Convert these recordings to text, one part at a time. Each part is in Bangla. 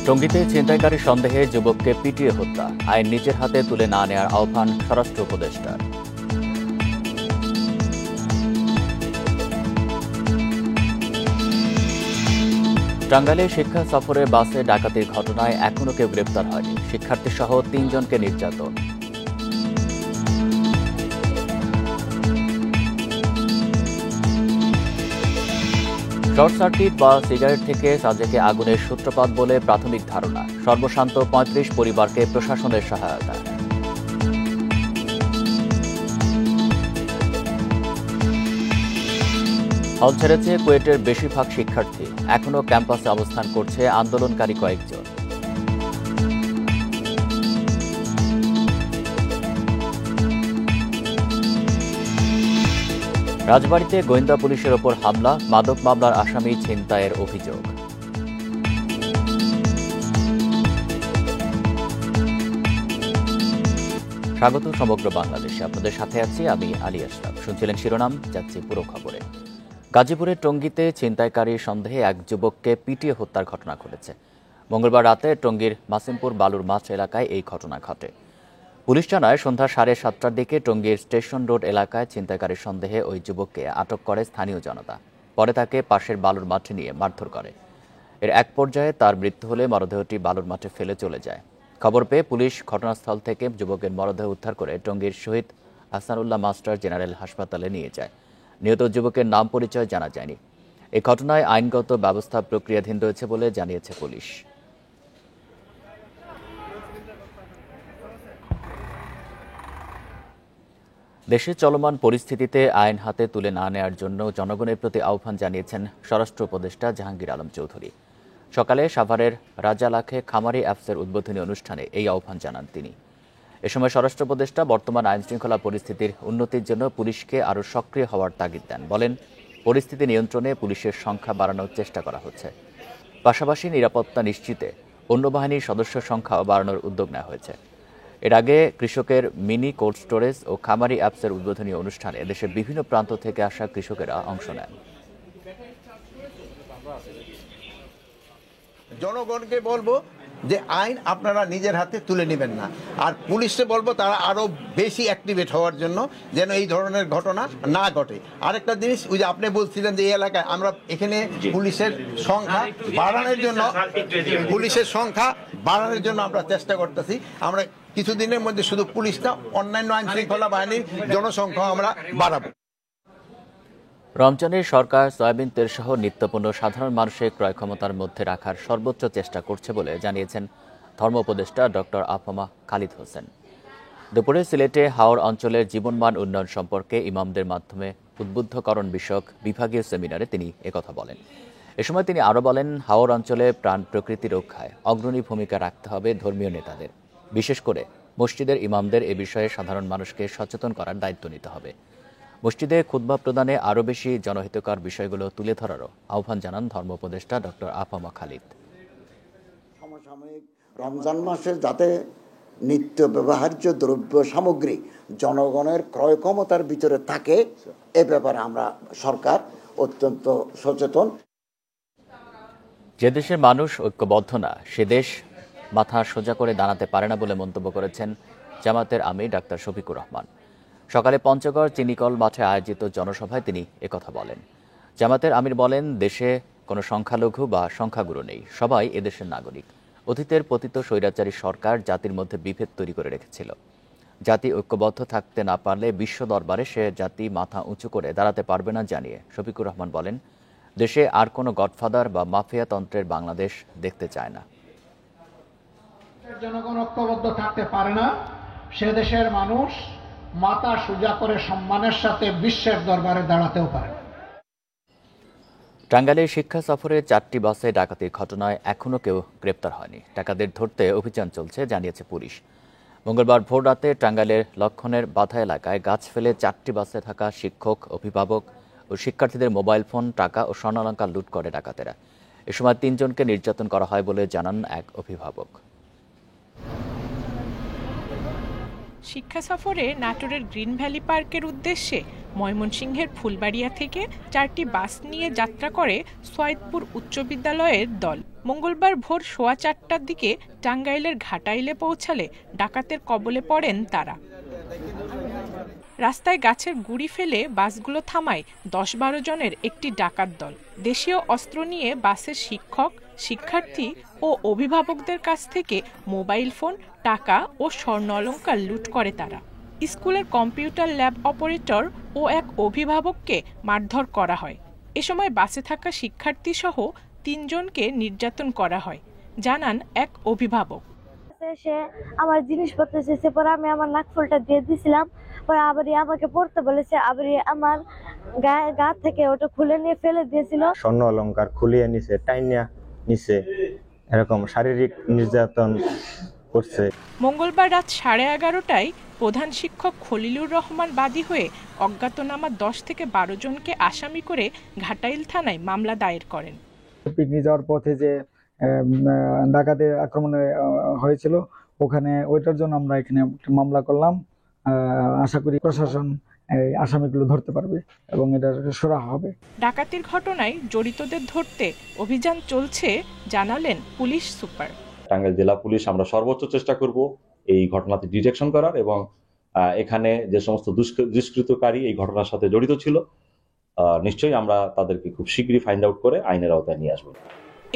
টঙ্গীতে ছিনতাইকারী সন্দেহে যুবককে পিটিয়ে হত্যা, আইন নিজের হাতে তুলে না নেওয়ার আহ্বান স্বরাষ্ট্র উপদেষ্টার। টাঙ্গাইলে শিক্ষা সফরে বাসে ডাকাতির ঘটনায় এখনও কেউ গ্রেপ্তার হয়নি, শিক্ষার্থীসহ ৩ জনকে নির্যাতন। শর্ট সার্কিট বা সিগারেট থেকে সাজেকে আগুনের সূত্রপাত বলে প্রাথমিক ধারণা, সর্বশান্ত ৩৫ পরিবারকে প্রশাসনের সহায়তা। হল ছেড়েছে কুয়েটের বেশিরভাগ শিক্ষার্থী, এখনও ক্যাম্পাসে অবস্থান করছে আন্দোলনকারী কয়েকজন। রাজবাড়ীতে গোয়েন্দা পুলিশের ওপর হামলা, মাদক মামলার আসামি ছিনতাইয়ের অভিযোগ। স্বাগত সমগ্র বাংলাদেশে, আপনাদের সাথে আছি আমি আলী আশরাফ। শুনছিলেন শিরোনাম, যাচ্ছি পুরো খবরে। গাজীপুরের টঙ্গীতে ছিনতাইকারী সন্দেহে এক যুবককে পিটিয়ে হত্যার ঘটনা ঘটেছে। মঙ্গলবার রাতে টঙ্গীর মাসিমপুর বালুর মাছ এলাকায় এই ঘটনা ঘটে। পুলিশ জানায়, সন্ধ্যা 7:30টার দিকে টঙ্গীর স্টেশন রোড এলাকায় ছিনতাইকারী সন্দেহে ওই যুবককে আটক করে স্থানীয় জনতা। পরে তাকে পাশের বালুর মাঠে নিয়ে মারধর করে। এর এক পর্যায়ে তার মৃত্যু হলে মরদেহটি বালুর মাঠে ফেলে চলে যায়। খবর পেয়ে পুলিশ ঘটনাস্থল থেকে যুবকের মরদেহ উদ্ধার করে টঙ্গীর শহীদ আহসানুল্লাহ মাস্টার জেনারেল হাসপাতালে নিয়ে যায়। নিহত যুবকের নাম পরিচয় জানা যায়নি। এই ঘটনায় আইনগত ব্যবস্থা প্রক্রিয়াধীন রয়েছে বলে জানিয়েছে পুলিশ। দেশে চলমান পরিস্থিতিতে আইন হাতে তুলে না নেওয়ার জন্য জনগণের প্রতি আহ্বান জানিয়েছেন স্বরাষ্ট্র উপদেষ্টা জাহাঙ্গীর আলম চৌধুরী। সকালে সাভারের রাজালাখে খামারি অ্যাপসের উদ্বোধনী অনুষ্ঠানে এই আহ্বান জানান তিনি। এ সময় স্বরাষ্ট্র উপদেষ্টা বর্তমান আইনশৃঙ্খলা পরিস্থিতির উন্নতির জন্য পুলিশকে আরও সক্রিয় হওয়ার তাগিদ দেন। বলেন, পরিস্থিতি নিয়ন্ত্রণে পুলিশের সংখ্যা বাড়ানোর চেষ্টা করা হচ্ছে। পাশাপাশি নিরাপত্তা নিশ্চিতে অন্য বাহিনীর সদস্য সংখ্যাও বাড়ানোর উদ্যোগ নেওয়া হয়েছে। এর আগে কৃষকের মিনি কোল্ড স্টোরেজ ও খামারি অ্যাপসের উদ্বোধনী অনুষ্ঠানে দেশের বিভিন্ন প্রান্ত থেকে আসা কৃষকেরা অংশ নেন। জনগণকে বলবো যে আইন আপনারা নিজের হাতে তুলে নেবেন না, আর পুলিশকে বলবো তারা আরো বেশি অ্যাক্টিভেট হওয়ার জন্য, যেন এই ধরনের ঘটনা না ঘটে। আরেকটা জিনিস, ওই যে আপনি বলছিলেন যে এই এলাকায় আমরা এখানে পুলিশের সংখ্যা বাড়ানোর জন্য আমরা চেষ্টা করতেছি। আমরা কিছুদিনের মধ্যে শুধু পুলিশ না, অন্যান্য আইন শৃঙ্খলা বাহিনীর জনসংখ্যা আমরা বাড়াবো। রমজানের সরকার সয়াবিন তেল সহ নিত্যপণ্য সাধারণ মানুষের ক্রয় ক্ষমতার মধ্যে রাখার সর্বোচ্চ চেষ্টা করছে বলে জানিয়েছেন ধর্ম উপদেষ্টা ডক্টর আফমা খালিদ হোসেন। দুপুরে সিলেটে হাওর অঞ্চলের জীবনমান উন্নয়ন সম্পর্কে ইমামদের মাধ্যমে উদ্বুদ্ধকরণ বিষয়ক বিভাগীয় সেমিনারে তিনি একথা বলেন। এ সময় তিনি আরও বলেন, হাওর অঞ্চলে প্রাণ প্রকৃতি রক্ষায় অগ্রণী ভূমিকা রাখতে হবে ধর্মীয় নেতাদের, বিশেষ করে মসজিদের ইমামদের এ বিষয়ে সাধারণ মানুষকে সচেতন করার দায়িত্ব নিতে হবে। মসজিদে খুতবা প্রদানে আরও বেশি জনহিতকর বিষয়গুলো তুলে ধরারও আহ্বান জানান ধর্ম উপদেষ্টা ডক্টর আফমা খালিদ। সমসাময়িক রমজান মাসে যাতে নিত্য ব্যবহার্য দ্রব্য সামগ্রী জনগণের ক্রয় ক্ষমতার ভিতরে থাকে, এ ব্যাপারে আমরা সরকার অত্যন্ত সচেতন। যে দেশের মানুষ ঐক্যবদ্ধ না, সে দেশ মাথা সোজা করে দাঁড়াতে পারে না বলে মন্তব্য করেছেন জামাতের আমির ডাক্তার শফিকুর রহমান। সকালে পঞ্চগড় চিনিকল মাঠে আয়োজিত জনসভায় তিনি একথা বলেন। জামাতের আমির বলেন, দেশে কোনো সংখ্যালঘু বা সংখ্যাগুরু নেই, সবাই এদেশের নাগরিক। অতীতের পতিত স্বৈরাচারী সরকার জাতির মধ্যে বিভেদ তৈরি করে রেখেছিল। জাতি ঐক্যবদ্ধ থাকতে না পারলে বিশ্ব দরবারে সে জাতি মাথা উঁচু করে দাঁড়াতে পারবে না জানিয়ে শফিকুর রহমান বলেন, দেশে আর কোনো গডফাদার বা মাফিয়া তন্ত্রের বাংলাদেশ দেখতে চায় না। জনগণ ঐক্যবদ্ধ থাকতে পারে না, সে দেশের মানুষ মাথা সোজা করে সম্মানের সাথে বিশ্বের দরবারে দাঁড়াতেও পারে। টাঙ্গাইলে শিক্ষা সফরে 4টি বাসে ডাকাতির ঘটনায় এখনও কেউ গ্রেপ্তার হয়নি। ডাকাতদের ধরতে অভিযান চলছে জানিয়েছে পুলিশ। মঙ্গলবার ভোর রাতে টাঙ্গাইলের লক্ষণের বাধা এলাকায় গাছ ফেলে 4টি বাসে থাকা শিক্ষক, অভিভাবক ও শিক্ষার্থীদের মোবাইল ফোন, টাকা ও স্বর্ণালংকার লুট করে ডাকাতেরা। এ সময় 3 জনকে নির্যাতন করা হয় বলে জানান এক অভিভাবক। শিক্ষা সফরে নাটোরের গ্রিন ভ্যালি পার্কের উদ্দেশ্যে ময়মনসিংহের ফুলবাড়িয়া থেকে 4টি বাস নিয়ে যাত্রা করে সৈয়দপুর উচ্চ বিদ্যালয়ের দল। মঙ্গলবার ভোর 4:15টার দিকে টাঙ্গাইলের ঘাটাইলে পৌঁছালে ডাকাতের কবলে পড়েন তারা। রাস্তায় গাছের গুঁড়ি ফেলে বাসগুলো থামায় 10-12 জনের একটি ডাকাত দল। দেশীয় অস্ত্র নিয়ে বাসের শিক্ষক, শিক্ষার্থী ও অভিভাবকদের কাছ থেকে মোবাইল ফোন, টাকা ও স্বর্ণ অলংকার লুট করে তারা। স্কুলের কম্পিউটার ল্যাব অপারেটর ও এক অভিভাবককে মারধর করা হয়। এ সময় বাসে থাকা শিক্ষার্থী সহ 3 জনকে নির্যাতন করা হয়, জানান এক অভিভাবক। সে আমার জিনিসপত্র এসেছে, পরে আমি আমার নাকফুলটা দিয়ে দিয়েছিলাম, পরে আবার আমাকে পড়তে বলেছে, আবার আমার গা থেকে ওটা খুলে নিয়ে ফেলে দিয়েছিল। স্বর্ণ অলংকার খুলিয়ে নিছে, টাইনিয়া নিছে, এরকম শারীরিক নির্যাতন করছে। মঙ্গলবার রাত 11:30টায় প্রধান শিক্ষক খলিলুর রহমান বাদী হয়ে অজ্ঞাতনামা 10 থেকে 12 জনকে আসামি করে ঘাটাইল থানায় মামলা দায়ের করেন। পিকনিক যাওয়ার পথে যে ডাকাতের আক্রমণ হয়েছিল, ওখানে ওইটার জন্য আমরা এখানে মামলা করলাম। আশা করি প্রশাসন এই আসামিগুলো ধরতে পারবে এবং এটা সুরাহা হবে। ডাকাতির ঘটনায় জড়িতদের ধরতে অভিযান চলছে, জানালেন পুলিশ সুপার। টাঙ্গাইল জেলা পুলিশ আমরা সর্বোচ্চ চেষ্টা করব এই ঘটনাতে ডিটেকশন করার এবং এখানে যে সমস্ত দুষ্কৃতকারী এই ঘটনার সাথে জড়িত ছিল নিশ্চয়ই আমরা তাদেরকে খুব শীঘ্রই ফাইন্ড আউট করে আইনের আওতায় নিয়ে আসব।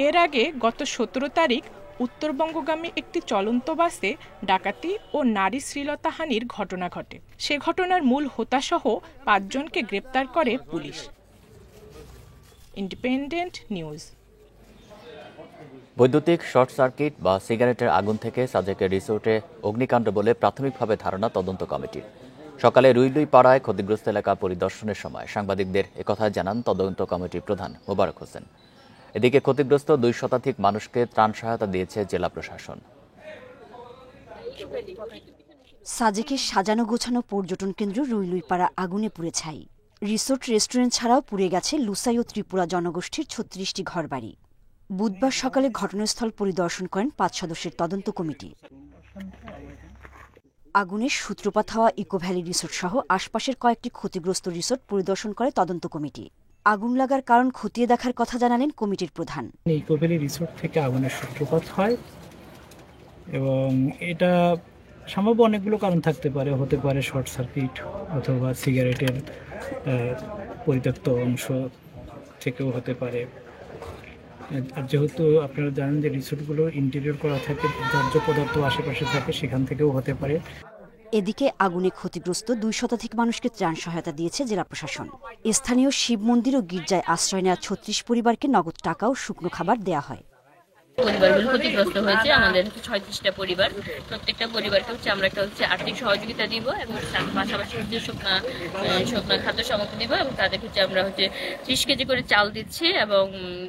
এর আগে গত 17 তারিখ উত্তরবঙ্গগামী একটি চলন্ত বাসে ডাকাতি ও নারী শ্লীলতাহানির ঘটনা ঘটে। সে ঘটনার মূল হোতাসহ 5 জনকে গ্রেপ্তার করে পুলিশ। Independent news. বৈদ্যুতিক শর্ট সার্কিট বা সিগারেটের আগুন থেকে সাজেকের রিসোর্টে অগ্নিকাণ্ড বলে প্রাথমিকভাবে ধারণা তদন্ত কমিটির। সকালে রুইলুই পাড়ায় ক্ষতিগ্রস্ত এলাকা পরিদর্শনের সময় সাংবাদিকদের একথা জানান তদন্ত কমিটির প্রধান মোবারক হোসেন। এদিকে ক্ষতিগ্রস্ত 2 শতাধিক মানুষকে ত্রাণ সহায়তা দিয়েছে জেলা প্রশাসন। সাজেকের সাজানো গোছানো পর্যটন কেন্দ্র রুইলুইপাড়া আগুনে পুড়ে ছাই। রিসোর্ট, রেস্টুরেন্ট ছাড়াও পুড়ে গেছে লুসাই ও ত্রিপুরা জনগোষ্ঠীর 36টি ঘরবাড়ি। বুধবার সকালে ঘটনাস্থল পরিদর্শন করেন 5 সদস্যের তদন্ত কমিটি। আগুনের সূত্রপাত হওয়া ইকো ভ্যালি রিসোর্ট সহ আশপাশের কয়েকটি ক্ষতিগ্রস্ত রিসোর্ট পরিদর্শন করে তদন্ত কমিটি। আগুন লাগার কারণ খতিয়ে দেখার কথা জানালেন কমিটির প্রধান। ইকো ভ্যালি রিসোর্ট থেকে আগুনের সূত্রপাত হয় এবং এটা সম্ভব অনেকগুলো কারণ থাকতে পারে, হতে পারে শর্ট সার্কিট অথবা সিগারেটের পরিত্যক্ত অংশ থেকেও হতে পারে। আর যেহেতু আপনারা জানেন যে রিসোর্টগুলো ইন্টেরিয়র করা থাকে, বর্জ্য পদার্থ আশেপাশে থাকে, সেখান থেকেও হতে পারে। এদিকে আগুনে ক্ষতিগ্রস্ত 2 শতাধিক মানুষকে ত্রাণ সহায়তা দিয়েছে জেলা প্রশাসন। স্থানীয় শিব মন্দির ও গির্জায় আশ্রয় নেওয়া 36 পরিবারকে নগদ টাকা ও শুকনো খাবার দেওয়া হয়। পরিবারগুলো ক্ষতিগ্রস্ত হয়েছে, আমাদের 36টা পরিবার। প্রত্যেকটা পরিবারকে আমরা একটা আর্থিক সহযোগিতা দিব এবং পাশাপাশি শুকনো খাদ্য সামগ্রী দিব এবং তাদেরকে আমরা 30 কেজি করে চাল দিচ্ছি এবং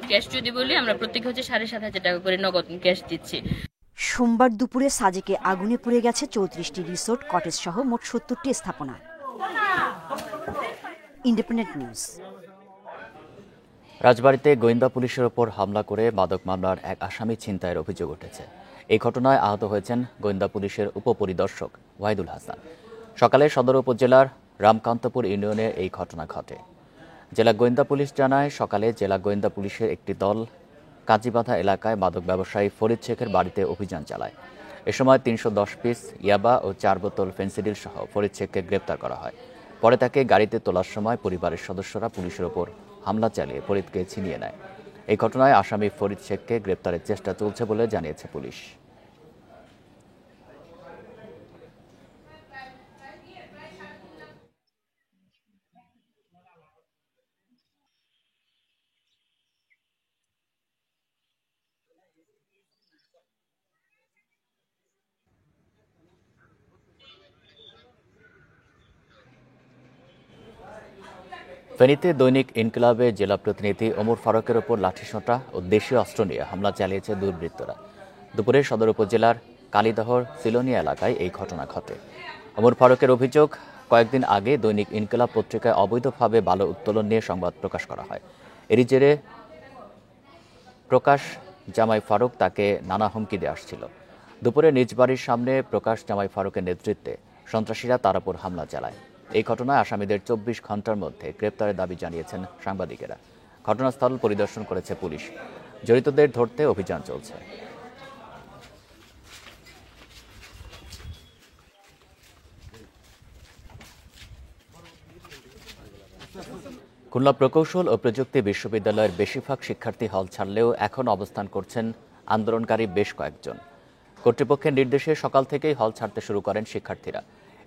ক্যাশ যদি বলি আমরা প্রত্যেকে 7,500 টাকা করে নগদ ক্যাশ দিচ্ছি। সোমবার দুপুরে সাজেকে আগুনে পুড়ে গেছে 34টি রিসোর্ট, কটেজ সহ মোট 70টি স্থাপনা। Independent news. রাজবাড়ীতে গোয়েন্দা পুলিশের ওপর হামলা করে মাদক মামলার এক আসামি ছিনতাইয়ের অভিযোগ উঠেছে। এই ঘটনায় আহত হয়েছেন গোয়েন্দা পুলিশের উপপরিদর্শক ওয়াহিদুল হাসান। সকালে সদর উপজেলার রামকান্তপুর ইউনিয়নে এই ঘটনা ঘটে। জেলা গোয়েন্দা পুলিশ জানায়, সকালে জেলা গোয়েন্দা পুলিশের একটি দল কাজীবাধা এলাকায় মাদক ব্যবসায়ী ফরিদ শেখের বাড়িতে অভিযান চালায়। এ সময় 310 পিস ইয়াবা ও 4 বোতল ফেন্সিডিল সহ ফরিদ শেখকে গ্রেপ্তার করা হয়। পরে তাকে গাড়িতে তোলার সময় পরিবারের সদস্যরা পুলিশের ওপর হামলা চালিয়ে ফরিদকে ছিনিয়ে নেয়। এই ঘটনায় আসামি ফরিদ শেখকে গ্রেপ্তারের চেষ্টা চলছে বলে জানিয়েছে পুলিশ। ফেনীতে দৈনিক ইনকিলাবে জেলা প্রতিনিধি ওমর ফারুকের ওপর লাঠিসোঁটা ও দেশীয় অস্ত্র নিয়ে হামলা চালিয়েছে দুর্বৃত্তরা। দুপুরে সদর উপজেলার কালীদহর সিলোনিয়া এলাকায় এই ঘটনা ঘটে। ওমর ফারুকের অভিযোগ, কয়েকদিন আগে দৈনিক ইনকিলাব পত্রিকায় অবৈধভাবে বালু উত্তোলন নিয়ে সংবাদ প্রকাশ করা হয়। এরই জেরে প্রকাশ জামাই ফারুক তাকে নানা হুমকি দিয়ে আসছিল। দুপুরে নিজ বাড়ির সামনে প্রকাশ জামাই ফারুকের নেতৃত্বে সন্ত্রাসীরা তার ওপর হামলা চালায়। এই ঘটনায় আসামিদের 24 ঘন্টার মধ্যে গ্রেপ্তারের দাবি জানিয়েছেন সাংবাদিকেরা। ঘটনাস্থল পরিদর্শন করেছে পুলিশ। জড়িতদের ধরতে অভিযান চলছে। খুলনা প্রকৌশল ও প্রযুক্তি বিশ্ববিদ্যালয়ের বেশিরভাগ শিক্ষার্থী হল ছাড়লেও এখন অবস্থান করছেন আন্দোলনকারী বেশ কয়েকজন। কর্তৃপক্ষের নির্দেশে সকাল থেকেই হল ছাড়তে শুরু করেন শিক্ষার্থীরা।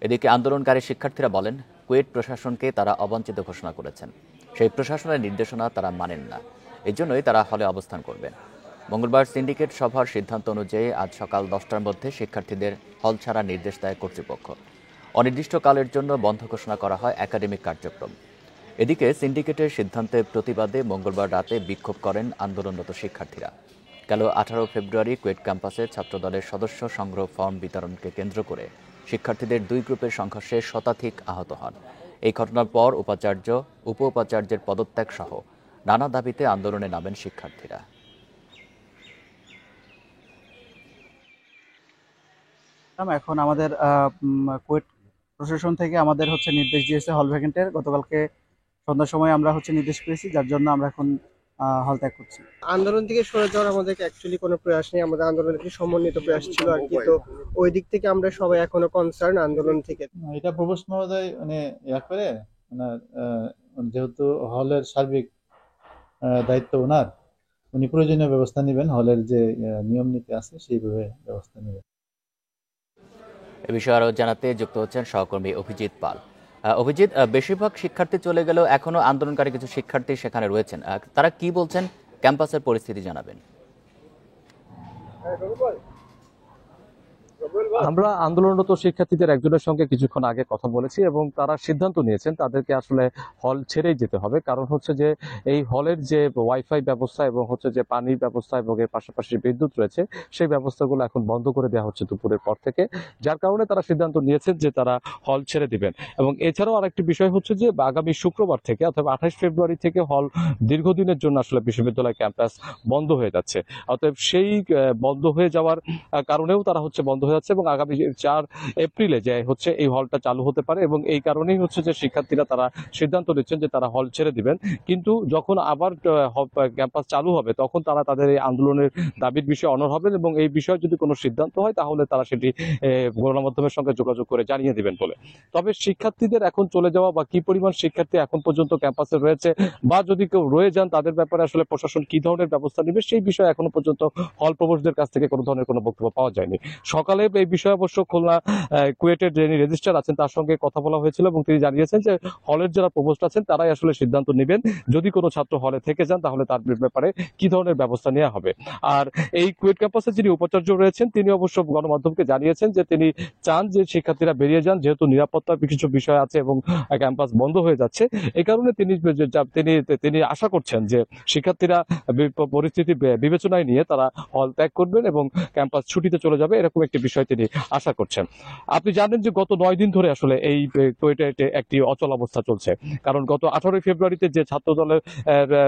এদিকে আন্দোলনকারী শিক্ষার্থীরা বলেন, কুয়েট প্রশাসনকে তারা অবাঞ্ছিত ঘোষণা করেছেন। সেই প্রশাসনের নির্দেশনা তারা মানেন না, এজন্যই তারা হলে অবস্থান করবেন। মঙ্গলবার সিন্ডিকেট সভার সিদ্ধান্ত অনুযায়ী আজ সকাল 10টার মধ্যে শিক্ষার্থীদের হল ছাড়ার নির্দেশ দেয় কর্তৃপক্ষ। অনির্দিষ্টকালের জন্য বন্ধ ঘোষণা করা হয় একাডেমিক কার্যক্রম। এদিকে সিন্ডিকেটের সিদ্ধান্তের প্রতিবাদে মঙ্গলবার রাতে বিক্ষোভ করেন আন্দোলনরত শিক্ষার্থীরা। গেল 18 ফেব্রুয়ারি কুয়েট ক্যাম্পাসে ছাত্রদলের সদস্য সংগ্রহ ফর্ম বিতরণকে কেন্দ্র করে শিক্ষার্থীদের দুই গ্রুপের সংঘর্ষে শতাধিক আহত হন। এই ঘটনার পর উপাচার্য, উপ উপাচার্যের পদত্যাগ সহ নানা দাবিতে আন্দোলনে নামেন শিক্ষার্থীরা। এখন আমাদের কুয়েট প্রশাসন থেকে আমাদের নির্দেশ দিয়েছে হল ভ্যাকেন্টের। গতকালকে সন্ধ্যার সময় আমরা নির্দেশ পেয়েছি, যার জন্য আমরা এখন হল ত্যাগ করছি। আন্দোলন থেকে সরে যাওয়ার আমাদের অ্যাকচুয়ালি কোনো প্রয়াস নেই। আমাদের আন্দোলনের একটি সমন্বিত প্রয়াস ছিল আর কি। তো ওই দিক থেকে আমরা সবাই এখনো কনসার্ন আন্দোলন থেকে। এটা প্রভোস্ট মহোদয় করে যেহেতু হলের সার্বিক দায়িত্ব ওনার, উনি প্রয়োজনীয় ব্যবস্থা নেবেন। হলের যে নিয়ম নীতি আছে সেইভাবে ব্যবস্থা নেবেন। এ বিষয়ে আরো জানাতে যুক্ত হচ্ছেন সহকর্মী অভিজিৎ পাল। অভিজিৎ, বেশিরভাগ শিক্ষার্থী চলে গেলেও এখনো আন্দোলনকারী কিছু শিক্ষার্থী সেখানে রয়েছেন, তারা কি বলছেন? ক্যাম্পাসের পরিস্থিতি জানাবেন। আমরা আন্দোলনরত শিক্ষার্থীদের একজনের সঙ্গে কিছুক্ষণ আগে কথা বলেছি এবং তারা সিদ্ধান্ত নিয়েছেন তাদেরকে আসলে হল ছেড়েই যেতে হবে। কারণ যে এই হলের যে ওয়াইফাই ব্যবস্থা এবং যে পানির ব্যবস্থা এবং এর পাশাপাশি বিদ্যুৎ রয়েছে, সেই ব্যবস্থাগুলো এখন বন্ধ করে দেওয়া হচ্ছে দুপুরের পর থেকে, যার কারণে তারা সিদ্ধান্ত নিয়েছেন যে তারা হল ছেড়ে দিবেন। এবং এছাড়াও আরেকটি বিষয় যে আগামী শুক্রবার থেকে অথবা 28 ফেব্রুয়ারি থেকে হল দীর্ঘদিনের জন্য আসলে বিশ্ববিদ্যালয় ক্যাম্পাস বন্ধ হয়ে যাচ্ছে। অতএব সেই বন্ধ হয়ে যাওয়ার কারণেও তারা বন্ধ হয়ে যাচ্ছে এবং আগামী 4 এপ্রিলে যে এই হলটা চালু হতে পারে এবং এই কারণেই যে শিক্ষার্থীরা তারা সিদ্ধান্ত নিচ্ছেন যে তারা হল ছেড়ে দিবেন। কিন্তু যখন আবার ক্যাম্পাস চালু হবে তখন তারা তাদের এই আন্দোলনের দাবির বিষয়ে অনড় হবেন এবং এই বিষয়ে যদি কোনো সিদ্ধান্ত হয় তাহলে তারা সেটি গণমাধ্যমের সঙ্গে যোগাযোগ করে জানিয়ে দিবেন বলে। তবে শিক্ষার্থীদের এখন চলে যাওয়া বা কি পরিমাণ শিক্ষার্থী এখন পর্যন্ত ক্যাম্পাসে রয়েছে বা যদি কেউ রয়ে যান তাদের ব্যাপারে আসলে প্রশাসন কি ধরনের ব্যবস্থা নেবে সেই বিষয়ে এখনো পর্যন্ত হল প্রভোস্টদের কাছ থেকে কোনো ধরনের কোনো বক্তব্য পাওয়া যায়নি। সকালে এই বিষয়ে অবশ্য খুলনা কুয়েটের যিনি রেজিস্ট্রার আছেন তার সঙ্গে কথা বলা হয়েছিল এবং তিনি জানিয়েছেন যে হলের যারা প্রভোস্ট আছেন তারাই আসলে সিদ্ধান্ত নেবেন যদি কোনো ছাত্র হলে থেকে যান তাহলে তার ব্যাপারে কি ধরনের ব্যবস্থা নেওয়া হবে। আর এই কুয়েট ক্যাম্পাসে যিনি উপাচার্য রয়েছেন তিনি অবশ্য গণমাধ্যমকে জানিয়েছেন যে তিনি চান যে শিক্ষার্থীরা বেরিয়ে যান, যেহেতু নিরাপত্তার কিছু বিষয় আছে এবং ক্যাম্পাস বন্ধ হয়ে যাচ্ছে। এই কারণে তিনি আশা করছেন যে শিক্ষার্থীরা পরিস্থিতি বিবেচনায় নিয়ে তারা হল ত্যাগ করবেন এবং ক্যাম্পাস ছুটিতে চলে যাবে, এরকম একটি বিষয় তিনি আশা করছেন। আপনি জানেন যে গত 9 দিন ধরে আসলে এই কুয়েটে একটি অচল অবস্থা চলছে। কারণ গত 18 ফেব্রুয়ারিতে যে ছাত্র দলের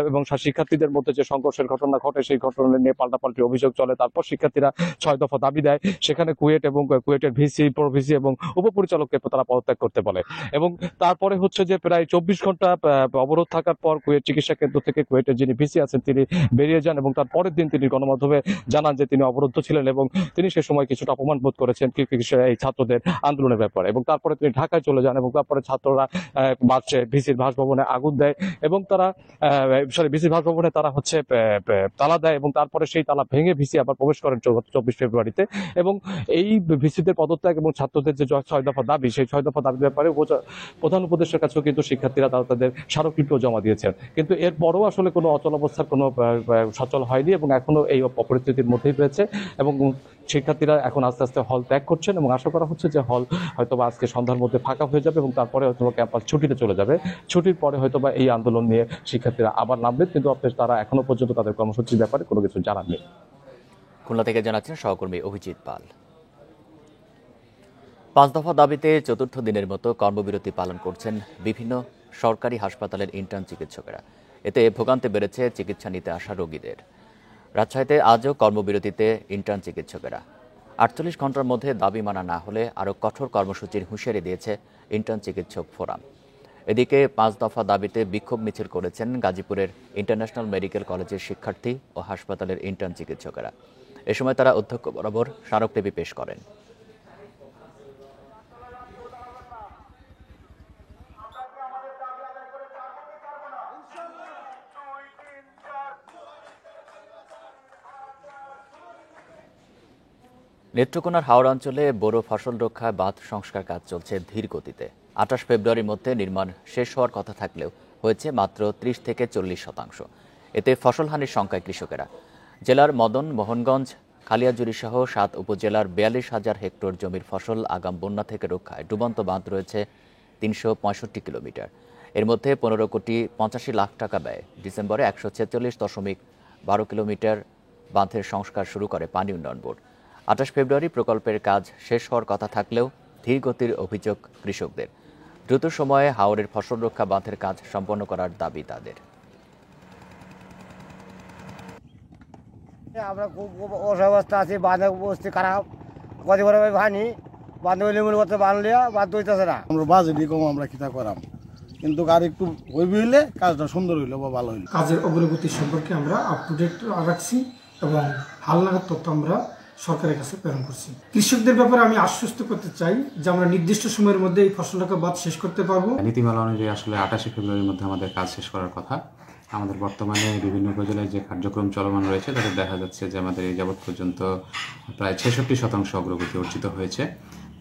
এবং শিক্ষার্থীদের মধ্যে যে সংঘর্ষের ঘটনা ঘটে সেই ঘটনা নিয়ে পাল্টাপাল্টি অভিযোগ চলে। তারপর শিক্ষার্থীরা 6 দফা দাবি দেয়। সেখানে কুয়েট এবং কুয়েটের ভিসি, প্রভিসি এবং উপপরিচালককে তারা পদত্যাগ করতে বলে এবং তারপরে যে প্রায় 24 ঘন্টা অবরোধ থাকার পর কুয়েট চিকিৎসা কেন্দ্র থেকে কুয়েটের যিনি ভিসি আছেন তিনি বেরিয়ে যান এবং তার পরের দিন তিনি গণমাধ্যমে জানান যে তিনি অবরুদ্ধ ছিলেন এবং তিনি সে সময় কিছুটা অপমান বোধ করেছেন এই ছাত্রদের আন্দোলনের ব্যাপারে এবং তারপরে তিনি ঢাকায় চলে যান এবং তারপরে ছাত্ররা ভিসির বাসভবনে আগুন দেয় এবং তারা ভিসির বাসভবনে তারা তালা দেয় এবং তারপরে সেই তালা ভেঙে ভিসি আবার প্রবেশ করেন 24 ফেব্রুয়ারিতে এবং এই ভিসিদের পদত্যাগ এবং ছাত্রদের যে 6 দফা দাবি সেই 6 দফা দাবির ব্যাপারে প্রধান উপদেষ্টার কাছেও কিন্তু শিক্ষার্থীরা তাদের স্মারকলিপি জমা দিয়েছেন। কিন্তু এরপরও আসলে কোনো অচল অবস্থার কোনো সচল হয়নি এবং এখনো এই অপরিস্থিতির মধ্যেই রয়েছে এবং শিক্ষার্থীরা এখন আস্তে আস্তে হল ত্যাগ করছেন এবং আশা করা হচ্ছে যে হল হয়তোবা আজকে সন্ধ্যার মধ্যে ফাঁকা হয়ে যাবে এবং তারপরে হয়তো ক্যাম্পাস ছুটিতে চলে যাবে। ছুটির পরে হয়তোবা এই আন্দোলন নিয়ে শিক্ষার্থীরা আবার নামবেন, কিন্তু তারা এখনো পর্যন্ত তাদের কর্মসূচির ব্যাপারে কোনো কিছু জানাননি। খুলনা থেকে জানাচ্ছেন সহকর্মী অভিজিৎ পাল। 5 দফা দাবিতে 4র্থ দিনের মতো কর্মবিরতি পালন করছেন বিভিন্ন সরকারি হাসপাতালের ইন্টার্ন চিকিৎসকেরা। এতে ভোগান্তি বেড়েছে চিকিৎসা নিতে আসা রোগীদের। রাজশাহীতে আজও কর্মবিরতিতে ইন্টার্ন চিকিৎসকেরা। 48 ঘন্টার মধ্যে দাবি মানা না হলে আরও কঠোর কর্মসূচির হুঁশিয়ারি দিয়েছে ইন্টার্ন চিকিৎসক ফোরাম। এদিকে 5 দফা দাবিতে বিক্ষোভ মিছিল করেছেন গাজীপুরের ইন্টারন্যাশনাল মেডিকেল কলেজের শিক্ষার্থী ও হাসপাতালের ইন্টার্ন চিকিৎসকেরা। এ সময় তারা অধ্যক্ষ বরাবর স্মারকলিপি পেশ করেন। নেত্রকোনার হাওড়া অঞ্চলে বোরো ফসল রক্ষায় বাঁধ সংস্কার কাজ চলছে ধীর গতিতে। 28 ফেব্রুয়ারির মধ্যে নির্মাণ শেষ হওয়ার কথা থাকলেও হয়েছে মাত্র 30 থেকে 40%। এতে ফসলহানির শঙ্কায় কৃষকেরা। জেলার মদন মোহনগঞ্জ খালিয়াজুরি সহ 7 উপজেলার 42,000 হেক্টর জমির ফসল আগাম বন্যা থেকে রক্ষায় ডুবন্ত বাঁধ রয়েছে 365 কিলোমিটার। এর মধ্যে 15 কোটি 85 লাখ টাকা ব্যয় ডিসেম্বরে 146.12 কিলোমিটার বাঁধের সংস্কার শুরু করে পানি উন্নয়ন বোর্ড। 28 ফেব্রুয়ারি প্রকল্পের কাজ শেষ হওয়ার কথা থাকলেও ধীর গতির অভিযোগ কৃষকদের। দ্রুত সময়ে হাওরের ফসল রক্ষা বাঁধের কাজ সম্পন্ন করার দাবি তাদের। আমরা খুব অবস্থা আছি, বাঁধের অবস্থা খারাপ, গতি করে ভানি বাঁধ মূল করতে বানলে বাঁধ হইতেছে না। আমরা বাজেট কম আমরা খিতা করাম, কিন্তু আর একটু হইবে হইলে কাজটা সুন্দর হইলো বা ভালো হইলো। কাজের অগ্রগতি সম্পর্কে আমরা আপ টু ডেট রাখছি এবং হালনাগাদ তথ্য আমরা সরকারের কাছে প্রেরণ করছি। কৃষকদের ব্যাপারে আমি আশ্বস্ত করতে চাই যে আমরা নির্দিষ্ট সময়ের মধ্যে এই ফসল রক্ষা বাঁধ শেষ করতে পারবো। নীতিমালা অনুযায়ী আসলে 28 ফেব্রুয়ারির মধ্যে আমাদের কাজ শেষ করার কথা। আমাদের বর্তমানে বিভিন্ন উপজেলায় যে কার্যক্রম চলমান রয়েছে তাতে দেখা যাচ্ছে যে আমাদের এই যাবৎ পর্যন্ত প্রায় 66% অগ্রগতি অর্জিত হয়েছে।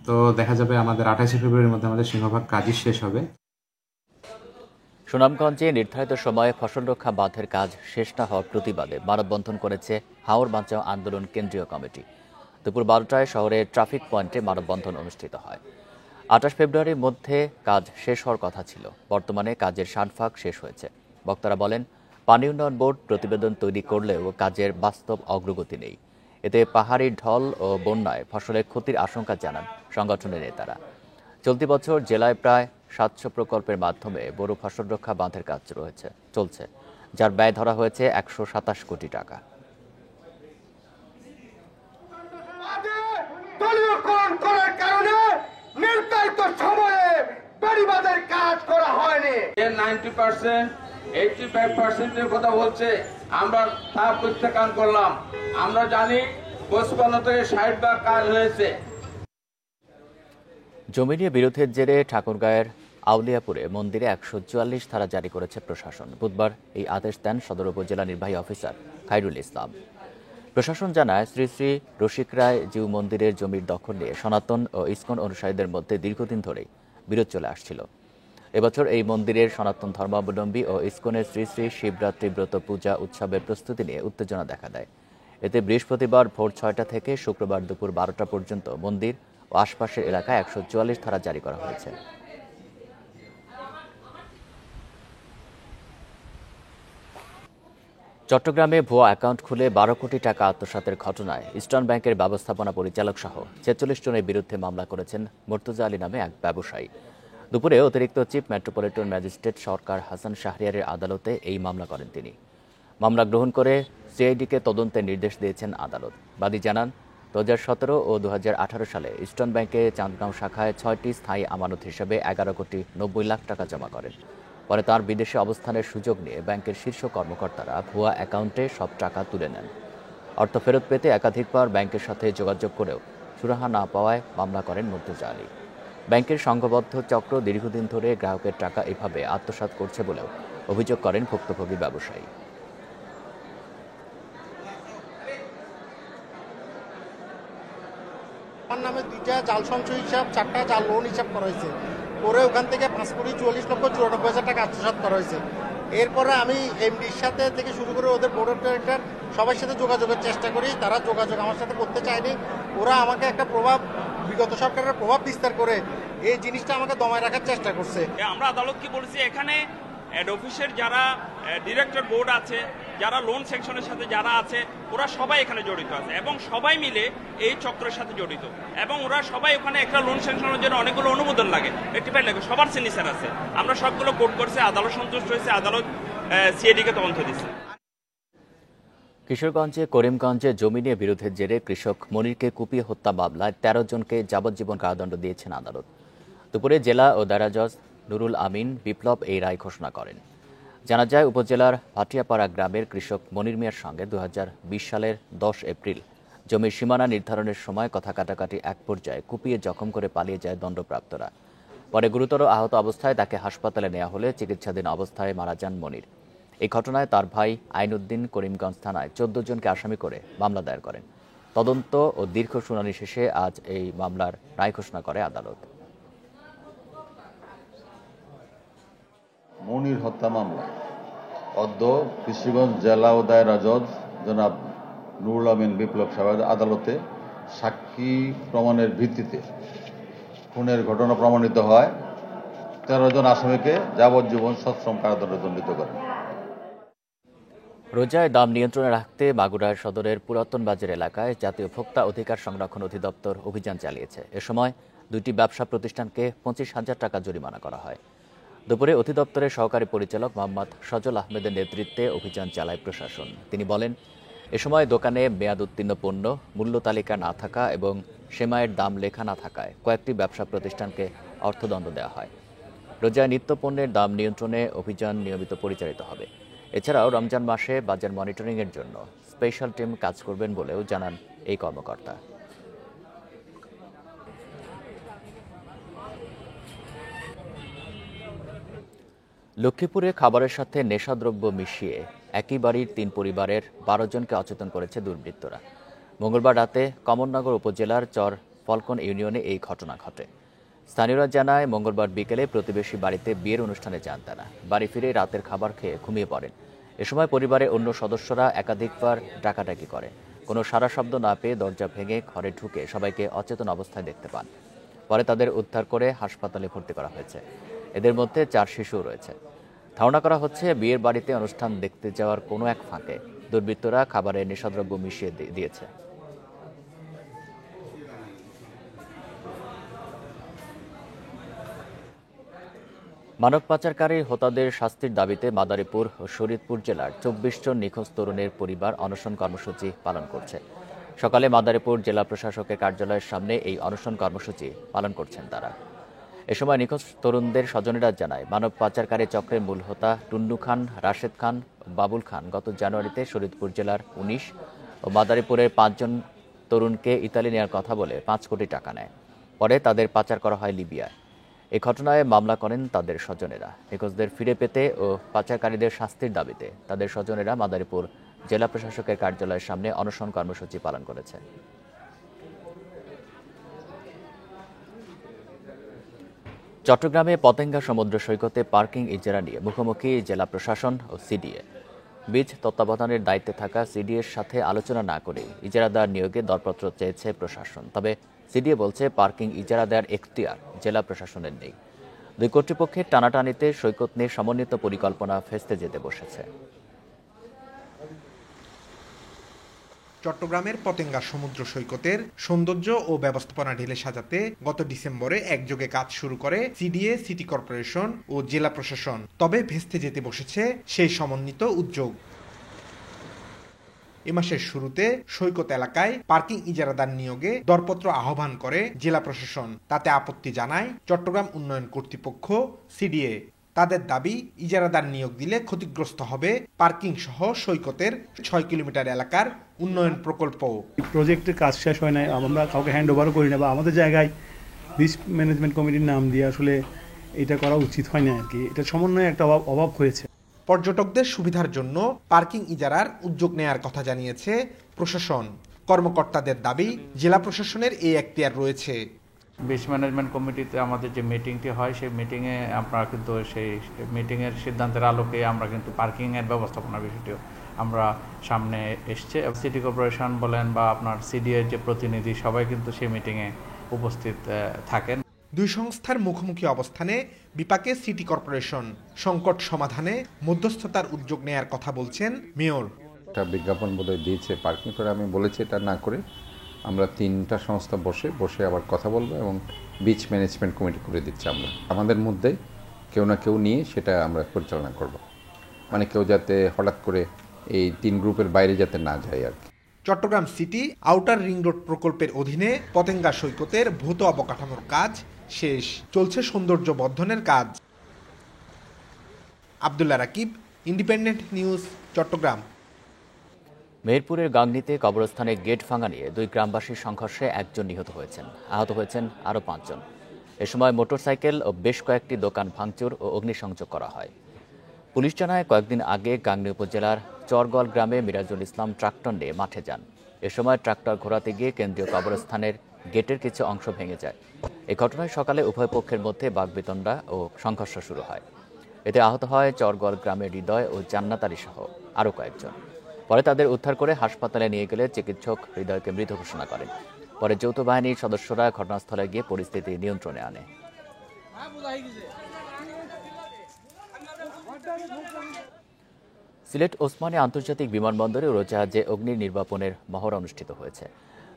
তো দেখা যাবে আমাদের 28 ফেব্রুয়ারির মধ্যে আমাদের সিংহভাগ কাজই শেষ হবে। সুনামগঞ্জে নির্ধারিত সময়ে ফসল রক্ষা বাঁধের কাজ শেষ না হওয়ার প্রতিবাদে মানববন্ধন করেছে হাওর বাঁচাও আন্দোলন কেন্দ্রীয় কমিটি। দুপুর 12টায় শহরের ট্রাফিক পয়েন্টে মানববন্ধন অনুষ্ঠিত হয়। 28 ফেব্রুয়ারির মধ্যে কাজ শেষ হওয়ার কথা ছিল, বর্তমানে কাজের ষাটভাগ শেষ হয়েছে। বক্তারা বলেন, পানি উন্নয়ন বোর্ড প্রতিবেদন তৈরি করলেও কাজের বাস্তব অগ্রগতি নেই। এতে পাহাড়ি ঢল ও বন্যায় ফসলের ক্ষতির আশঙ্কা জানান সংগঠনের নেতারা। চলতি বছর জেলায় প্রায় 700 প্রকল্পের মাধ্যমে বড় ফসল রক্ষা বাঁধের কাজ চলছে, যার ব্যয় ধরা হয়েছে 127 কোটি টাকা। দলীয়করণ করার কারণে নির্ধারিত সময়ে পরিবারের কাজ করা হয়নি। 90%, 85% কথা বলছে, আমরা তা প্রত্যাখ্যান করলাম। আমরা জানি 55 থেকে 60 কাজ হয়েছে। জমি নিয়ে বিরোধের জেরে ঠাকুরগাঁয়ের আউলিয়াপুরে মন্দিরে 144 ধারা জারি করেছে প্রশাসন। বুধবার এই আদেশ দেন সদর উপজেলা নির্বাহী অফিসার খায়রুল ইসলাম। প্রশাসন জানায়, শ্রী শ্রী রসিক রায় জিউ মন্দিরের জমির দখল নিয়ে সনাতন ও ইসকন অনুসারীদের মধ্যে দীর্ঘদিন ধরেই বিরোধ চলে আসছিল। এবছর এই মন্দিরের সনাতন ধর্মাবলম্বী ও ইসকনের শ্রী শ্রী শিবরাত্রি ব্রত পূজা উৎসবের প্রস্তুতি নিয়ে উত্তেজনা দেখা দেয়। এতে বৃহস্পতিবার ভোর 6টা থেকে শুক্রবার দুপুর 12টা পর্যন্ত মন্দির ও আশপাশের এলাকায় 144 ধারা জারি করা হয়েছে। চট্টগ্রামে ভুয়া অ্যাকাউন্ট খুলে 12 কোটি টাকা আত্মসাতের ঘটনায় ইস্টার্ন ব্যাংকের ব্যবস্থাপনা পরিচালক সহ 46 জনের বিরুদ্ধে মামলা করেছেন মুর্তজা আলী নামে এক ব্যবসায়ী। দুপুরে অতিরিক্ত চিফ মেট্রোপলিটন ম্যাজিস্ট্রেট সরকার হাসান শাহরিয়ারের আদালতে এই মামলা করেন তিনি। মামলা গ্রহণ করে সিআইডিকে তদন্তের নির্দেশ দিয়েছেন আদালত। বাদী জানান, 2017 ও 2018 সালে ইস্টার্ন ব্যাংকে চাঁদগাঁও শাখায় 6টি স্থায়ী আমানত হিসেবে 11 কোটি 90 লাখ টাকা জমা করেন। পরে তার বিদেশে অবস্থানের সুযোগ নিয়ে ব্যাংকের শীর্ষ কর্মকর্তারা ভুয়া অ্যাকাউন্টে সব টাকা তুলে নেন। অর্থ ফেরত পেতে একাধিকবার ব্যাংকের সাথে যোগাযোগ করেও সুরাহা না পাওয়ায় মামলা করেন মুর্তজা আলী। ব্যাংকের সংঘবদ্ধ চক্র দীর্ঘদিন ধরে গ্রাহকের টাকা এভাবে আত্মসাৎ করছে বলেও অভিযোগ করেন ভুক্তভোগী ব্যবসায়ী। আমার নামে 2টা জাল সঞ্চয় হিসাব, 4টা জাল লোন হিসাব করা হয়েছে। পরে ওখান থেকে 5,44,94,000 টাকা আত্মসাৎ করা হয়েছে। এরপরে আমি এমডির সাথে থেকে শুরু করে ওদের বোর্ড অফ ডাইরেক্টর সবার সাথে যোগাযোগের চেষ্টা করি, তারা যোগাযোগ আমার সাথে করতে চায়নি। ওরা আমাকে একটা বিগত সরকারের প্রভাব বিস্তার করে এই জিনিসটা আমাকে দমায় রাখার চেষ্টা করছে। আমরা আদালত কি বলেছি, এখানে হেড অফিসের যারা ডিরেক্টর বোর্ড আছে, যারা লোন সেকশনের সাথে যারা আছে, ওরা সবাই এখানে জড়িত আছে এবং সবাই মিলে এই চক্রের সাথে জড়িত এবং ওরা সবাই ওখানে একটা লোন সেকশনের জন্য অনেকগুলো অনুমোদন লাগে, রেক্টিফাই লাগে, সবার সিগনেচার আছে। আমরা সবগুলো কোর্ট করছে, আদালত সন্তুষ্ট হয়েছে, আদালত সিআইডিকে তদন্ত দিচ্ছে। কিশোরগঞ্জে করিমগঞ্জে জমি নিয়ে বিরোধের জেরে কৃষক মনিরকে কুপিয়ে হত্যা মামলায় ১৩ জনকে যাবজ্জীবন কারাদণ্ড দিয়েছেন আদালত। দুপুরে জেলা ও দায়রা জজ নুরুল আমিন বিপ্লব এই রায় ঘোষণা করেন। জানা যায়, উপজেলার ভাটিয়াপাড়া গ্রামের কৃষক মনির মিয়ার সঙ্গে ২০২০ সালের ১০ এপ্রিল জমির সীমানা নির্ধারণের সময় কথা কাটাকাটি এক পর্যায়ে কুপিয়ে জখম করে পালিয়ে যায় দণ্ডপ্রাপ্তরা। পরে গুরুতর আহত অবস্থায় তাকে হাসপাতালে নেওয়া হলে চিকিৎসাধীন অবস্থায় মারা যান মনির। এই ঘটনায় তার ভাই আইনউদ্দিন করিমগঞ্জ থানায় ১৪ জনকে আসামি করে মামলা দায়ের করেন। তদন্ত ও দীর্ঘ শুনানি শেষে আজ এই মামলার রায় ঘোষণা করে আদালত। মনির হত্যা মামলা অদ্য কিশোরগঞ্জ জেলা ও দায়রা জজ জনাব নুরুল আমিন বিপ্লব সাহেব আদালতে সাক্ষী প্রমাণের ভিত্তিতে খুনের ঘটনা প্রমাণিত হয় ১৩ জন আসামিকে যাবজ্জীবন সশ্রম কারাদণ্ডে দণ্ডিত করেন। রোজায় দাম নিয়ন্ত্রণে রাখতে মাগুরার সদরের পুরাতন বাজার এলাকায় জাতীয় ভোক্তা অধিকার সংরক্ষণ অধিদপ্তর অভিযান চালিয়েছে। এ সময় দুটি ব্যবসা প্রতিষ্ঠানকে ২৫,০০০ টাকা জরিমানা করা হয়। দুপুরে অধিদপ্তরের সহকারী পরিচালক মোহাম্মদ সজল আহমেদের নেতৃত্বে অভিযান চালায় প্রশাসন। তিনি বলেন, এ সময় দোকানে মেয়াদ উত্তীর্ণ পণ্য, মূল্য তালিকা না থাকা এবং সেমাইয়ের দাম লেখা না থাকায় কয়েকটি ব্যবসা প্রতিষ্ঠানকে অর্থদণ্ড দেওয়া হয়। রোজায় নিত্য পণ্যের দাম নিয়ন্ত্রণে অভিযান নিয়মিত পরিচালিত হবে। এছাড়াও রমজান মাসে বাজার মনিটরিংয়ের জন্য স্পেশাল টিম কাজ করবেন বলেও জানান এই কর্মকর্তা। লক্ষ্মীপুরে খাবারের সাথে নেশাদ্রব্য মিশিয়ে একই বাড়ির ৩ পরিবারের ১২ জনকে অচেতন করেছে দুর্বৃত্তরা। মঙ্গলবার রাতে কমলনগর উপজেলার চর ফলকন ইউনিয়নে এই ঘটনা ঘটে। স্থানীয়রা জানায়, মঙ্গলবার বিকেলে প্রতিবেশী বাড়িতে বিয়ের অনুষ্ঠানে যান তারা। বাড়ি ফিরে রাতের খাবার খেয়ে ঘুমিয়ে পড়েন। এ সময় পরিবারের অন্য সদস্যরা একাধিকবার ডাকাডাকি করে। কোনো সাড়া শব্দ না পেয়ে দরজা ভেঙে ঘরে ঢুকে সবাইকে অচেতন অবস্থায় দেখতে পান। পরে তাদের উদ্ধার করে হাসপাতালে ভর্তি করা হয়েছে। এদের মধ্যে 4 শিশু রয়েছে। ধারণা করা হচ্ছে, বিয়ের বাড়িতে অনুষ্ঠান দেখতে যাওয়ার কোনো এক ফাঁকে দুর্বৃত্তরা খাবারে নেশাদ্রব্য মিশিয়ে দিয়েছে। মানব পাচারকারী হোতাদের শাস্তির দাবিতে মাদারীপুর ও শরীয়তপুর জেলার ২৪ জন নিখোঁজ তরুণের পরিবার অনশন কর্মসূচি পালন করছে। সকালে মাদারীপুর জেলা প্রশাসকের কার্যালয়ের সামনে এই অনশন কর্মসূচি পালন করছেন তারা। এ সময় নিখোঁজ তরুণদের স্বজনেরা জানায়, মানব পাচারকারী চক্রের মূল হোতা টুন্নু খান, রাশেদ খান, বাবুল খান গত জানুয়ারিতে শরীয়তপুর জেলার ১৯ ও মাদারীপুরের ৫ জন তরুণকে ইতালি নেওয়ার কথা বলে ৫ কোটি টাকা নেয়। পরে তাদের পাচার করা হয় লিবিয়ায়। এই ঘটনায় মামলা করেন তাদের স্বজনেরা। নিখোঁজদের ফিরে পেতে ও পাচারকারীদের শাস্তির দাবিতে তাদের স্বজনেরা মাদারীপুর জেলা প্রশাসকের কার্যালয়ের সামনে অনশন কর্মসূচি পালন করেছে। চট্টগ্রামে পতেঙ্গা সমুদ্র সৈকতে পার্কিং ইজারা নিয়ে মুখোমুখি জেলা প্রশাসন ও সিডিএ। বীজ তত্ত্বাবধানের দায়িত্বে থাকা সিডিএর সাথে আলোচনা না করে ইজারাদার নিয়োগে দরপত্র চেয়েছে প্রশাসন। তবে সিডিএ বলছে, পার্কিং ইজারা দেওয়ার এখতিয়ার জেলা প্রশাসনের নেই। দুই কর্তৃপক্ষের টানাটানিতে সৈকত নিয়ে সমন্বিত পরিকল্পনা ফেস্তে যেতে বসেছে। চট্টগ্রামের পতেঙ্গা সমুদ্র সৈকতের সৌন্দর্য ও ব্যবস্থাপনা ঢেলে সাজাতে গত ডিসেম্বরে একযোগে কাজ শুরু করে সিডিএ, সিটি কর্পোরেশন ও জেলা প্রশাসন। তবে ভেস্তে যেতে বসেছে সেই সমন্বিত উদ্যোগ। এ মাসের শুরুতে সৈকত এলাকায় পার্কিং ইজারাদার নিয়োগে দরপত্র আহ্বান করে জেলা প্রশাসন। তাতে আপত্তি জানায় চট্টগ্রাম উন্নয়ন কর্তৃপক্ষ, সিডিএ। তাদের দাবি, ইজারাদার নিয়োগ দিলে ক্ষতিগ্রস্ত হবে পার্কিং সহ সৈকতের ৬ কিলোমিটার এলাকার উন্নয়ন প্রকল্প। প্রজেক্টের কাজ শেষ হয় নাই, আমরা কাউকে হ্যান্ড ওভারও করি না, বা আমাদের জায়গায় রিস্ক ম্যানেজমেন্ট কমিটির নাম দিয়ে আসলে এটা করা উচিত হয় না আর কি। এটা সমন্বয়ে একটা অভাব হয়েছে। পর্যটকদের সুবিধার জন্য পার্কিং ইজারার উদ্যোগ নেয়ার কথা জানিয়েছে প্রশাসন। কর্মকর্তাদের দাবি, জেলা প্রশাসনের এই এখতিয়ার রয়েছে। বিচ ম্যানেজমেন্ট কমিটিতে আমাদের যে মিটিংটি হয়, সেই মিটিংয়ে আমরা কিন্তু সেই মিটিংয়ের সিদ্ধান্তের আলোকে আমরা কিন্তু পার্কিংয়ের ব্যবস্থাপনার বিষয়টিও আমরা সামনে এসছে। সিটি কর্পোরেশন বলেন বা আপনার সিডিএর যে প্রতিনিধি, সবাই কিন্তু সেই মিটিংয়ে উপস্থিত থাকেন। দুই সংস্থার মুখোমুখি অবস্থানে বিপাকে সিটি কর্পোরেশন সংকট সমাধানে মধ্যস্থতার উদ্যোগ নেয়ার কথা বলছেন মেয়র। একটা বিজ্ঞাপন বোধহয় দিয়েছে পার্কিং করে, আমি বলেছি এটা না করে আমরা 3টা সংস্থা বসে আবার কথা বলবো এবং বিচ ম্যানেজমেন্ট কমিটি করে দিচ্ছি। আমরা আমাদের মধ্যে কেউ না কেউ নিয়ে সেটা আমরা পরিচালনা করব। মানে কেউ যাতে হঠাৎ করে এই 3 গ্রুপের বাইরে যাতে না যায় আর কি। Chittagong city outer ring road প্রকল্পের অধীনে পতেঙ্গা সৈকতের ভৌত অবকাঠামোর কাজ শেষ, চলছে সৌন্দর্য বর্ধনের কাজ। Abdullah Rakib, independent news, Chattogram. মেহেরপুরের গাংনীতে কবরস্থানে গেট ভাঙা নিয়ে 2 গ্রামবাসীর সংঘর্ষে 1 জন নিহত হয়েছেন, আহত হয়েছেন আরও 5 জন। এ সময় মোটরসাইকেল ও বেশ কয়েকটি দোকান ভাঙচুর ও অগ্নিসংযোগ করা হয়। পুলিশ জানায় কয়েকদিন আগে গাংনী উপজেলার চরগল গ্রামে মিরাজুল ইসলাম ট্রাক্টর নিয়ে মাঠে যান। এ সময় ট্রাক্টর ঘোরাতে গিয়ে কেন্দ্রীয় কবরস্থানের গেটের কিছু অংশ ভেঙে যায়। এই ঘটনায় সকালে উভয় পক্ষের মধ্যে বাকবিতণ্ডা ও সংঘর্ষ শুরু হয়। এতে আহত হয় চরগল গ্রামের হৃদয় ও জান্নাত আলী সহ আরও কয়েকজন। পরে তাদের উদ্ধার করে হাসপাতালে নিয়ে গেলে চিকিৎসক হৃদয়কে মৃত ঘোষণা করেন। পরে যৌথ বাহিনীর সদস্যরা ঘটনাস্থলে গিয়ে পরিস্থিতি নিয়ন্ত্রণে আনে। সিলেট ওসমানী আন্তর্জাতিক বিমানবন্দরে উড়োজাহাজে অগ্নি নির্বাপনের মহড়া অনুষ্ঠিত হয়েছে।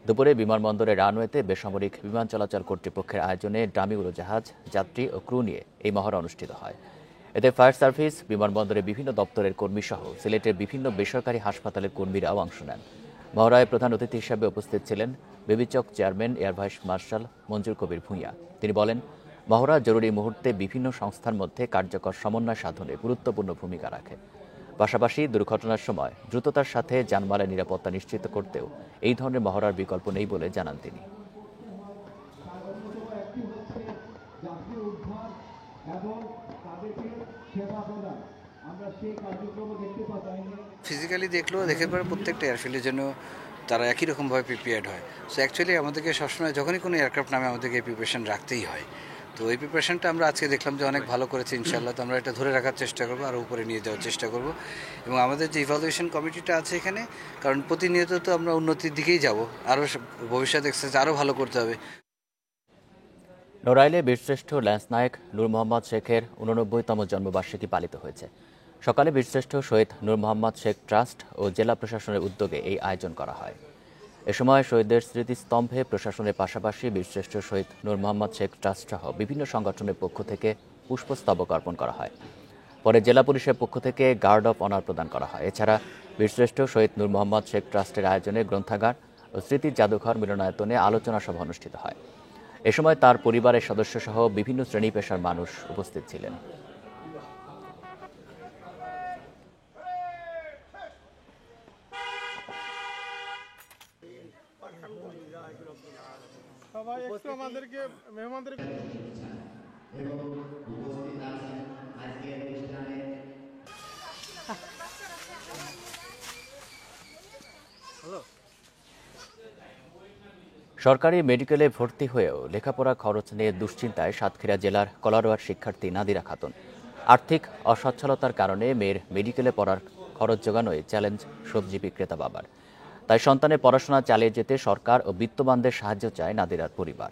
দুপুরে বিমানবন্দরের রানওয়েতে বেসামরিক বিমান চলাচল কর্তৃপক্ষের আয়োজনে ডামি উড়োজাহাজ, যাত্রী ও ক্রু নিয়ে এই মহড়া অনুষ্ঠিত হয়। এতে ফায়ার সার্ভিস, বিমানবন্দরের বিভিন্ন দপ্তরের কর্মী সহ সিলেটের বিভিন্ন বেসরকারি হাসপাতালের কর্মীরাও অংশ নেন। মহড়ায় প্রধান অতিথি হিসেবে উপস্থিত ছিলেন বেবিচক চেয়ারম্যান এয়ার ভাইস মার্শাল মঞ্জুর কবির ভূঁইয়া। তিনি বলেন, মহড়া জরুরি মুহূর্তে বিভিন্ন সংস্থার মধ্যে কার্যকর সমন্বয় সাধনে গুরুত্বপূর্ণ ভূমিকা রাখে। পাশাপাশি দুর্ঘটনার সময় দ্রুততার সাথে যানবাহনের নিরাপত্তা নিশ্চিত করতেও এই ধরনের মহড়ার বিকল্প নেই বলে জানান তিনি। ফিজিক্যালি দেখলেও দেখে পরে প্রত্যেকটা এয়ারফিল্ডের জন্য তারা একই রকমভাবে প্রিপেয়ার্ড হয়। সো অ্যাকচুয়ালি আমাদেরকে সবসময় যখনই কোনো এয়ারক্রাফট নামে আমাদেরকে প্রিপারেশন রাখতেই হয়। তো এই প্রিপারেশনটা আমরা আজকে দেখলাম যে অনেক ভালো করেছে ইনশাআল্লাহ। তো আমরা এটা ধরে রাখার চেষ্টা করবো, আরও উপরে নিয়ে যাওয়ার চেষ্টা করব। এবং আমাদের যে ইভ্যালুয়েশন কমিটিটা আছে এখানে, কারণ প্রতিনিয়ত তো আমরা উন্নতির দিকেই যাব, আরও ভবিষ্যৎ এক্সারসাইজ আরও ভালো করতে হবে। নড়াইলে বীরশ্রেষ্ঠ ল্যান্স নায়ক নূর মোহাম্মদ শেখের 89তম জন্মবার্ষিকী পালিত হয়েছে। সকালে বীরশ্রেষ্ঠ শহীদ নূর মোহাম্মদ শেখ ট্রাস্ট ও জেলা প্রশাসনের উদ্যোগে এই আয়োজন করা হয়। এ সময় শহীদদের স্মৃতিস্তম্ভে প্রশাসনের পাশাপাশি বীরশ্রেষ্ঠ শহীদ নূর মোহাম্মদ শেখ ট্রাস্ট সহ বিভিন্ন সংগঠনের পক্ষ থেকে পুষ্পস্তবক অর্পণ করা হয়। পরে জেলা পুলিশের পক্ষ থেকে গার্ড অফ অনার প্রদান করা হয়। এছাড়া বীরশ্রেষ্ঠ শহীদ নূর মোহাম্মদ শেখ ট্রাস্টের আয়োজনে গ্রন্থাগার ও স্মৃতি জাদুঘর মিলনায়তনে আলোচনা সভা অনুষ্ঠিত হয়। এ সময় তার পরিবারের সদস্য সহ বিভিন্ন শ্রেণী পেশার মানুষ উপস্থিত ছিলেন। সরকারি মেডিকেলে ভর্তি হয়েও লেখাপড়া খরচ নিয়ে দুশ্চিন্তায় সাতক্ষীরা জেলার কলারোয়ার শিক্ষার্থী নাদিরা খাতুন। আর্থিক অসচ্ছলতার কারণে মেয়ের মেডিকেলে পড়ার খরচ জোগানোয় চ্যালেঞ্জ সবজি বিক্রেতা বাবার। তাই সন্তানের পড়াশোনা চালিয়ে যেতে সরকার ও বিত্তবানদের সাহায্য চায় নাদিরার পরিবার।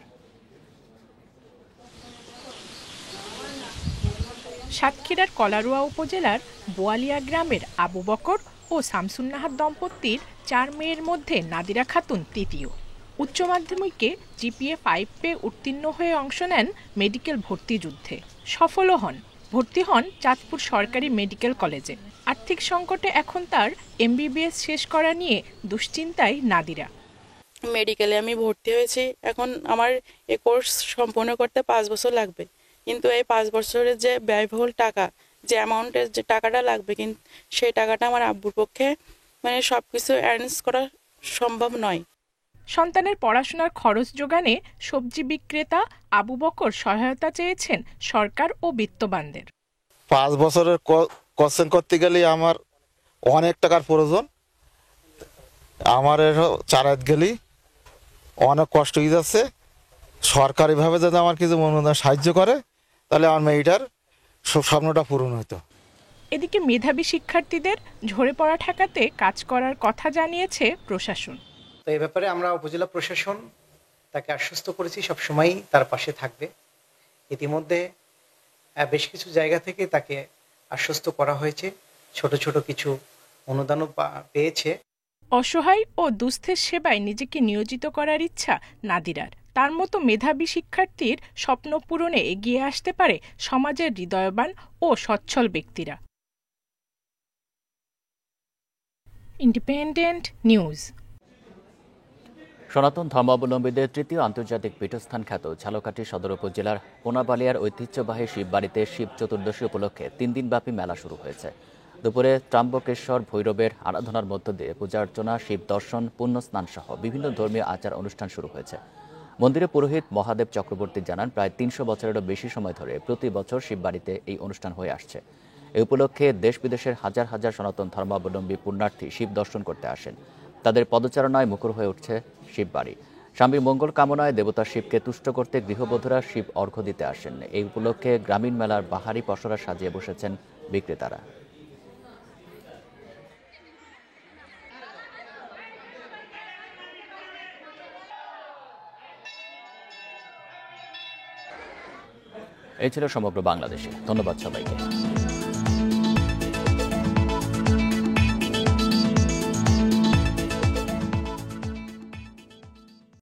সাতক্ষীরার কলারোয়া উপজেলার বোয়ালিয়া গ্রামের আবু বকর ও শামসুন্নাহার দম্পতির 4 মেয়ের মধ্যে নাদিরা খাতুন তৃতীয়। উচ্চ মাধ্যমিকে জিপিএ 5 পেয়ে উত্তীর্ণ হয়ে অংশ নেন মেডিকেল ভর্তি যুদ্ধে, সফলও হন। ভর্তি হন চাঁদপুর সরকারি মেডিকেল কলেজে। আর্থিক সংকটে এখন তার এমবিবিএস শেষ করা নিয়ে দুশ্চিন্তায় নাদিরা। মেডিকেলে আমি ভর্তি হয়েছি, এখন আমার এই কোর্স সম্পূর্ণ করতে 5 বছর লাগবে। কিন্তু এই 5 বছরের যে ব্যয়বহুল টাকা, যে অ্যামাউন্টের যে টাকাটা লাগবে, কিন্তু সেই টাকাটা আমার আব্বুর পক্ষে সবকিছু অ্যারেঞ্জ করা সম্ভব নয়। সন্তানের পড়াশোনার খরচ যোগানে সবজি বিক্রেতা আবু বকর সহায়তা চেয়েছেন সরকার ও বিত্তবানদের। 5 বছরের কোচিং করতে গেলে আমার অনেক টাকার প্রয়োজন। আমার চালাতে গেলে অনেক কষ্ট হয়ে যাচ্ছে। সরকারিভাবে যদি আমার কিছু অনুদান সাহায্য করে তাহলে আমার মেয়েটার স্বপ্নটা পূরণ হতো। এদিকে মেধাবী শিক্ষার্থীদের ঝরে পড়া ঠেকাতে কাজ করার কথা জানিয়েছে প্রশাসন। তো এই ব্যাপারে আমরা উপজেলা প্রশাসন তাকে আশ্বস্ত করেছি সবসময়ই তার পাশে থাকবে। ইতিমধ্যে বেশ কিছু জায়গা থেকে তাকে আশ্বস্ত করা হয়েছে, ছোট ছোট কিছু অনুদানও পেয়েছে। অসহায় ও দুস্থের সেবায় নিজেকে নিয়োজিত করার ইচ্ছা নাদিরার। তার মতো মেধাবী শিক্ষার্থীর স্বপ্ন পূরণে এগিয়ে আসতে পারে সমাজের হৃদয়বান ও সচ্ছল ব্যক্তিরা। Independent news. সনাতন ধর্মাবলম্বীদের তৃতীয় আন্তর্জাতিক পীঠস্থান খ্যাত ঝালকাঠি সদর উপজেলার পোনাবালিয়ার ঐতিহ্যবাহী শিববাড়িতে শিব চতুর্দশী উপলক্ষে 3 দিনব্যাপী মেলা শুরু হয়েছে। দুপুরে ত্রাম্বকেশ্বর ভৈরবের আরাধনার মধ্য দিয়ে পূজা অর্চনা, শিব দর্শন, পুণ্য স্নান সহ বিভিন্ন ধর্মীয় আচার অনুষ্ঠান শুরু হয়েছে। মন্দিরের পুরোহিত মহাদেব চক্রবর্তী জানান, প্রায় 300 বছরেরও বেশি সময় ধরে প্রতি বছর শিববাড়িতে এই অনুষ্ঠান হয়ে আসছে। এই উপলক্ষে দেশ বিদেশের হাজার হাজার সনাতন ধর্মাবলম্বী পুণ্যার্থী শিব দর্শন করতে আসেন। তাদের পদচারণায় মুখর হয়ে উঠছে শিববাড়ি। স্বামীর মঙ্গল কামনায় দেবতা শিবকে তুষ্ট করতে গৃহবধূরা শিব অর্ঘ্য দিতে আসেন। এই উপলক্ষে গ্রামীণ মেলার বাহারি পসরা সাজিয়ে বসেছেন বিক্রেতারা। এই ছিল সমগ্র বাংলাদেশে। ধন্যবাদ সবাইকে।